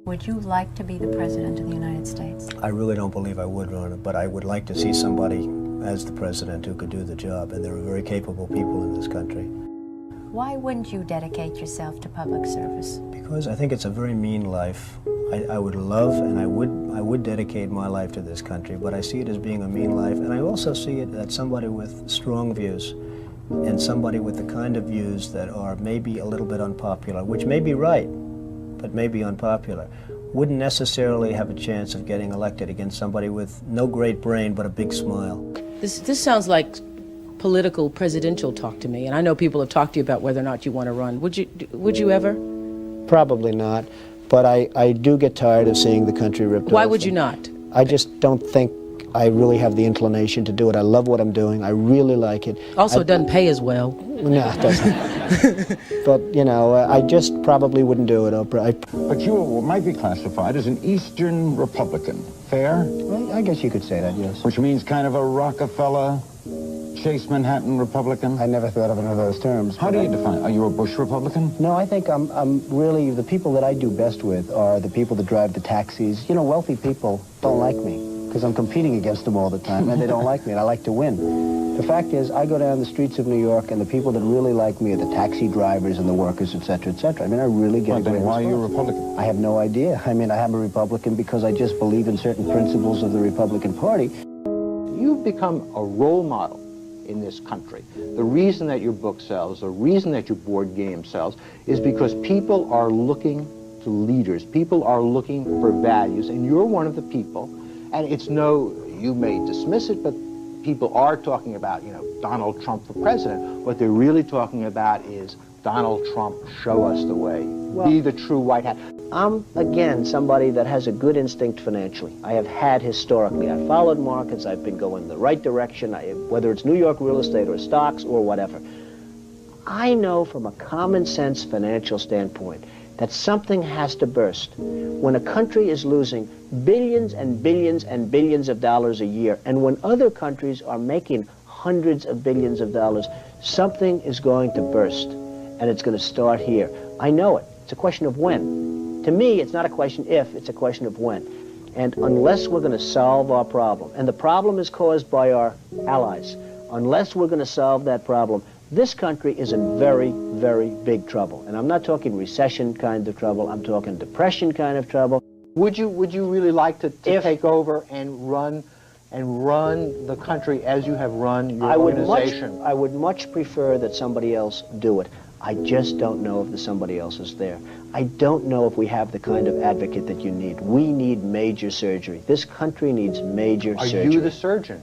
Would you like to be the President of the United States? I really don't believe I would run it, but I would like to see somebody as the President who could do the job, and there are very capable people in this country. Why wouldn't you dedicate yourself to public service? Because I think it's a very mean life. I would love and I would dedicate my life to this country, but I see it as being a mean life, and I also see it as somebody with strong views and somebody with the kind of views that are maybe a little bit unpopular, which may be right, but may be unpopular, wouldn't necessarily have a chance of getting elected against somebody with no great brain but a big smile. This sounds like political presidential talk to me, and I know people have talked to you about whether or not you want to run. Would you ever? Probably not, but I do get tired of seeing the country ripped off. Why would you not? I just don't think I really have the inclination to do it. I love what I'm doing. I really like it. Also, it doesn't pay as well. No, it doesn't. But, you know, I just probably wouldn't do it, Oprah. But you might be classified as an Eastern Republican. Fair? Well, I guess you could say that, yes. Which means kind of a Rockefeller, Chase Manhattan Republican? I never thought of it in those terms. How do you define it? Are you a Bush Republican? No, I think I'm really, the people that I do best with are the people that drive the taxis. You know, wealthy people don't like me because I'm competing against them all the time, and they don't like me, and I like to win. The fact is, I go down the streets of New York, and the people that really like me are the taxi drivers and the workers, et cetera, et cetera. I mean, I really get a great response. Why are you a Republican? I have no idea. I mean, I am a Republican because I just believe in certain principles of the Republican Party. You've become a role model in this country. The reason that your book sells, the reason that your board game sells, is because people are looking to leaders. People are looking for values, and you're one of the people. And it's you may dismiss it, but people are talking about, Donald Trump for president. What they're really talking about is Donald Trump, show us the way. Well, be the true white hat. I'm, again, somebody that has a good instinct financially. I have had historically. I've followed markets. I've been going the right direction, whether it's New York real estate or stocks or whatever. I know from a common sense financial standpoint that something has to burst. When a country is losing billions and billions and billions of dollars a year, and when other countries are making hundreds of billions of dollars, something is going to burst, and it's going to start here. I know it. It's a question of when. To me, it's not a question if, it's a question of when. And unless we're going to solve our problem, and the problem is caused by our allies, unless we're going to solve that problem, this country is in very, very big trouble. And I'm not talking recession kind of trouble, I'm talking depression kind of trouble. Would you really like to take over and run the country as you have run your organization? I would much prefer that somebody else do it. I just don't know if the somebody else is there. I don't know if we have the kind of advocate that you need. We need major surgery. This country needs major surgery. Are you the surgeon?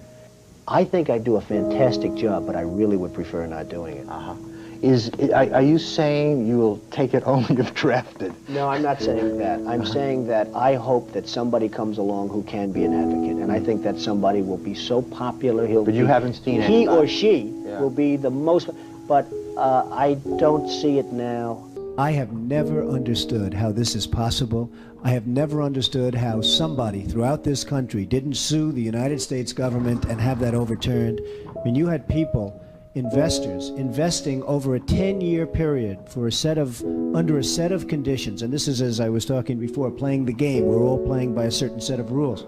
I think I do a fantastic job, but I really would prefer not doing it. Are you saying you will take it only if drafted? No, I'm not saying that. I'm saying that I hope that somebody comes along who can be an advocate, and I think that somebody will be so popular, But you haven't seen he or she will be the most, but I don't see it now. I have never understood how this is possible. I have never understood how somebody throughout this country didn't sue the United States government and have that overturned. I mean, you had people, investors, investing over a 10-year period for under a set of conditions. And this is, as I was talking before, playing the game. We're all playing by a certain set of rules.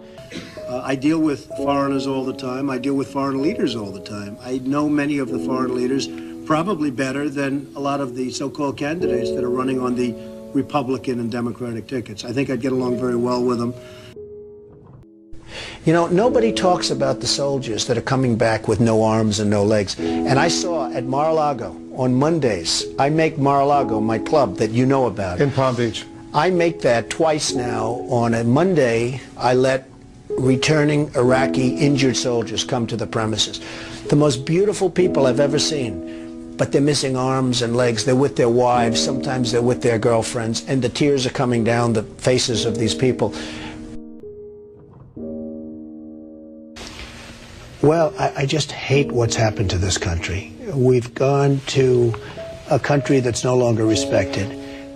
I deal with foreigners all the time. I deal with foreign leaders all the time. I know many of the foreign leaders probably better than a lot of the so-called candidates that are running on the Republican and Democratic tickets. I think I'd get along very well with them. You know, nobody talks about the soldiers that are coming back with no arms and no legs. And I saw at Mar-a-Lago on Mondays, I make Mar-a-Lago my club that you know about. In Palm Beach. I make that twice now. On a Monday, I let returning Iraqi injured soldiers come to the premises. The most beautiful people I've ever seen. But they're missing arms and legs. They're with their wives. Sometimes they're with their girlfriends. And the tears are coming down the faces of these people. Well, I just hate what's happened to this country. We've gone to a country that's no longer respected.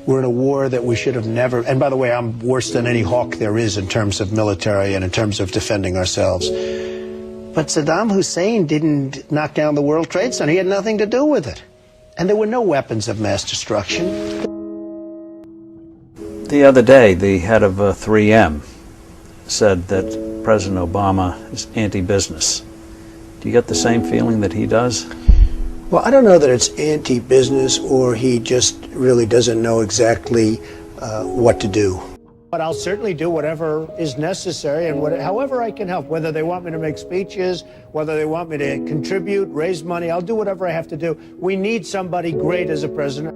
We're in a war that we should have never... And by the way, I'm worse than any hawk there is in terms of military and in terms of defending ourselves. But Saddam Hussein didn't knock down the World Trade Center. He had nothing to do with it. And there were no weapons of mass destruction. The other day, the head of 3M said that President Obama is anti-business. Do you get the same feeling that he does? Well, I don't know that it's anti-business or he just really doesn't know exactly what to do. But I'll certainly do whatever is necessary and however I can help, whether they want me to make speeches, whether they want me to contribute, raise money, I'll do whatever I have to do. We need somebody great as a president.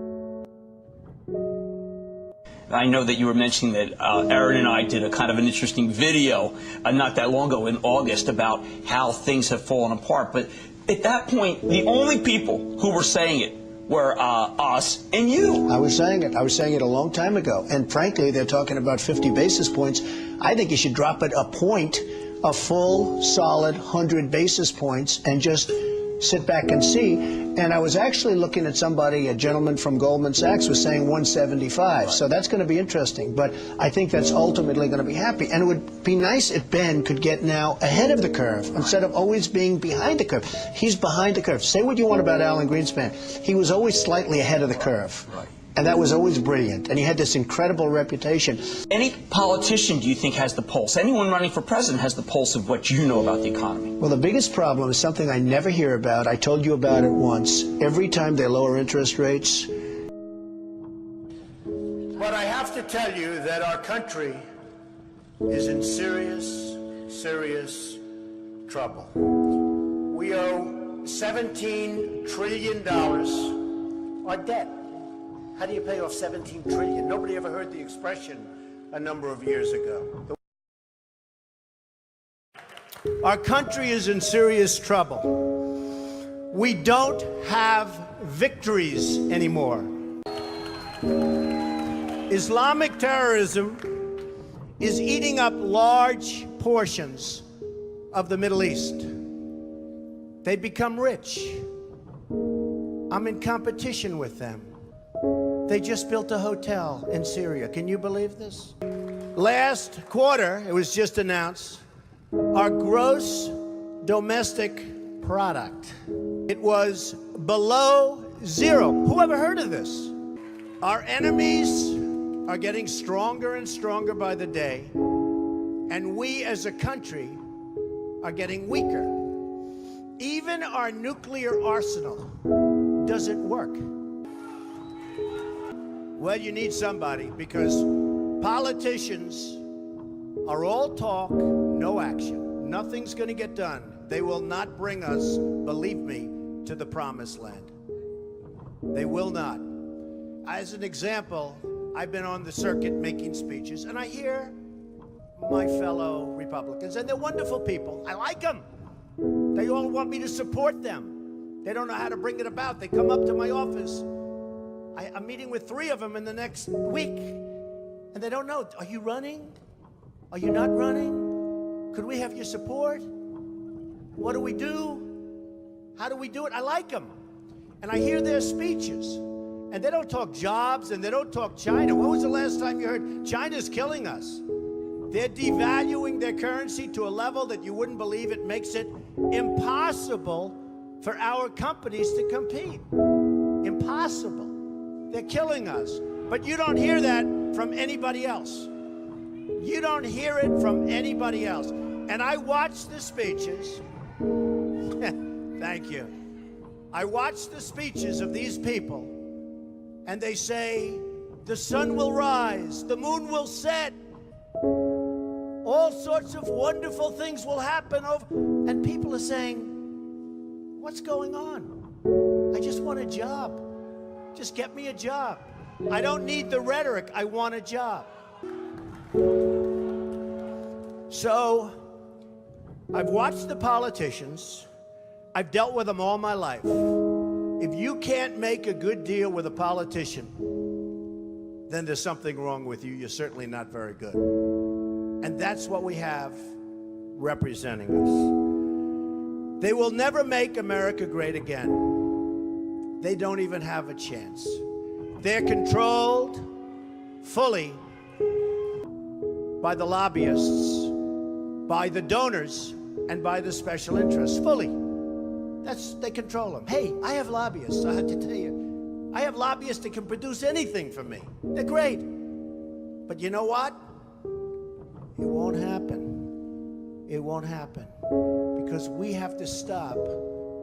I know that you were mentioning that Aaron and I did a kind of an interesting video not that long ago in August about how things have fallen apart. But at that point, the only people who were saying it were us and you. I was saying it. I was saying it a long time ago. And frankly, they're talking about 50 basis points. I think you should drop it a point, a full, solid 100 basis points, and just sit back and see. And I was actually looking at somebody, a gentleman from Goldman Sachs was saying 175. Right. So that's going to be interesting. But I think that's ultimately going to be happy. And it would be nice if Ben could get now ahead of the curve instead of always being behind the curve. He's behind the curve. Say what you want about Alan Greenspan. He was always slightly ahead of the curve. Right. And that was always brilliant. And he had this incredible reputation. Any politician, do you think, has the pulse? Anyone running for president has the pulse of what you know about the economy? Well, the biggest problem is something I never hear about. I told you about it once. Every time they lower interest rates. But I have to tell you that our country is in serious, serious trouble. We owe $17 trillion our debt. How do you pay off $17 trillion? Nobody ever heard the expression a number of years ago. Our country is in serious trouble. We don't have victories anymore. Islamic terrorism is eating up large portions of the Middle East. They become rich. I'm in competition with them. They just built a hotel in Syria. Can you believe this? Last quarter, it was just announced, our gross domestic product, it was below zero. Who ever heard of this? Our enemies are getting stronger and stronger by the day, and we as a country are getting weaker. Even our nuclear arsenal doesn't work. Well, you need somebody, because politicians are all talk, no action. Nothing's going to get done. They will not bring us, believe me, to the promised land. They will not. As an example, I've been on the circuit making speeches, and I hear my fellow Republicans, and they're wonderful people. I like them. They all want me to support them. They don't know how to bring it about. They come up to my office. I'm meeting with 3 of them in the next week, and they don't know. Are you running? Are you not running? Could we have your support? What do we do? How do we do it? I like them. And I hear their speeches, and they don't talk jobs, and they don't talk China. When was the last time you heard China's killing us? They're devaluing their currency to a level that you wouldn't believe. It makes it impossible for our companies to compete. Impossible. They're killing us. But you don't hear that from anybody else. You don't hear it from anybody else. And I watch the speeches. Thank you. I watch the speeches of these people, and they say, the sun will rise, the moon will set, all sorts of wonderful things will happen. And people are saying, what's going on? I just want a job. Just get me a job. I don't need the rhetoric. I want a job. So I've watched the politicians. I've dealt with them all my life. If you can't make a good deal with a politician, then there's something wrong with you. You're certainly not very good. And that's what we have representing us. They will never make America great again. They don't even have a chance. They're controlled fully by the lobbyists, by the donors, and by the special interests, fully. They control them. Hey, I have lobbyists, I have to tell you. I have lobbyists that can produce anything for me. They're great. But you know what? It won't happen. It won't happen. Because we have to stop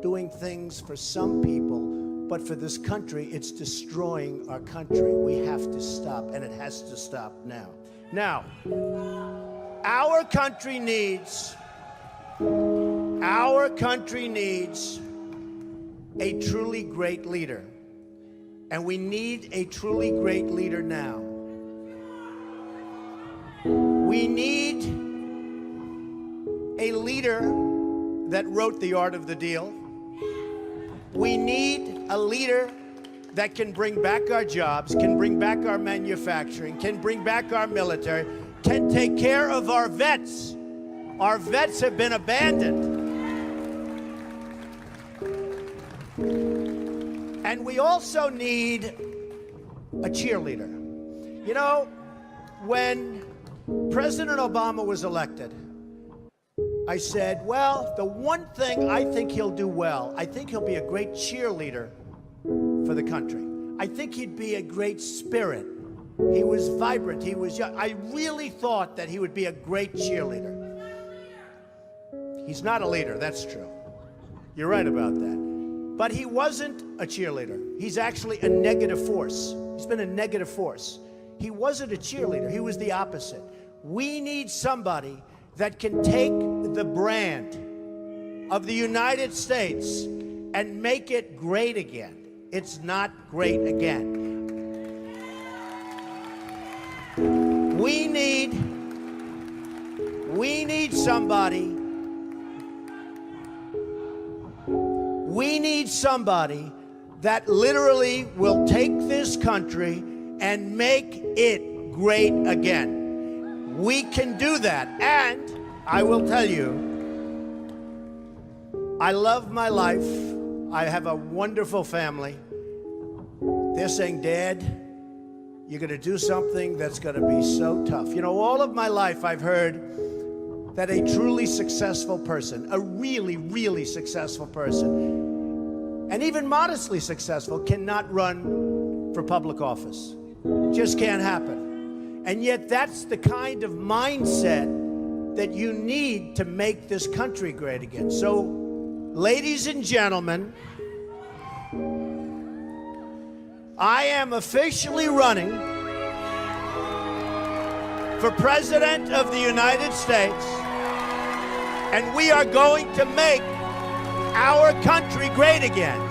doing things for some people, but for this country, it's destroying our country. We have to stop, and it has to stop now. Now, our country needs a truly great leader. And we need a truly great leader now. We need a leader that wrote The Art of the Deal. We need a leader that can bring back our jobs, can bring back our manufacturing, can bring back our military, can take care of our vets. Our vets have been abandoned. And we also need a cheerleader. You know, when President Obama was elected, I said, well, the one thing I think he'll do well, I think he'll be a great cheerleader for the country. I think he'd be a great spirit. He was vibrant, he was young. I really thought that he would be a great cheerleader. He's not a leader, that's true. You're right about that. But he wasn't a cheerleader. He's actually a negative force. He's been a negative force. He wasn't a cheerleader. He was the opposite. We need somebody that can take the brand of the United States and make it great again. It's not great again. We need somebody. We need somebody that literally will take this country and make it great again. We can do that. And I will tell you, I love my life. I have a wonderful family. They're saying, Dad, you're going to do something that's going to be so tough. You know, all of my life I've heard that a truly successful person, a really, really successful person, and even modestly successful, cannot run for public office. It just can't happen. And yet that's the kind of mindset that you need to make this country great again. So, ladies and gentlemen, I am officially running for President of the United States, and we are going to make our country great again.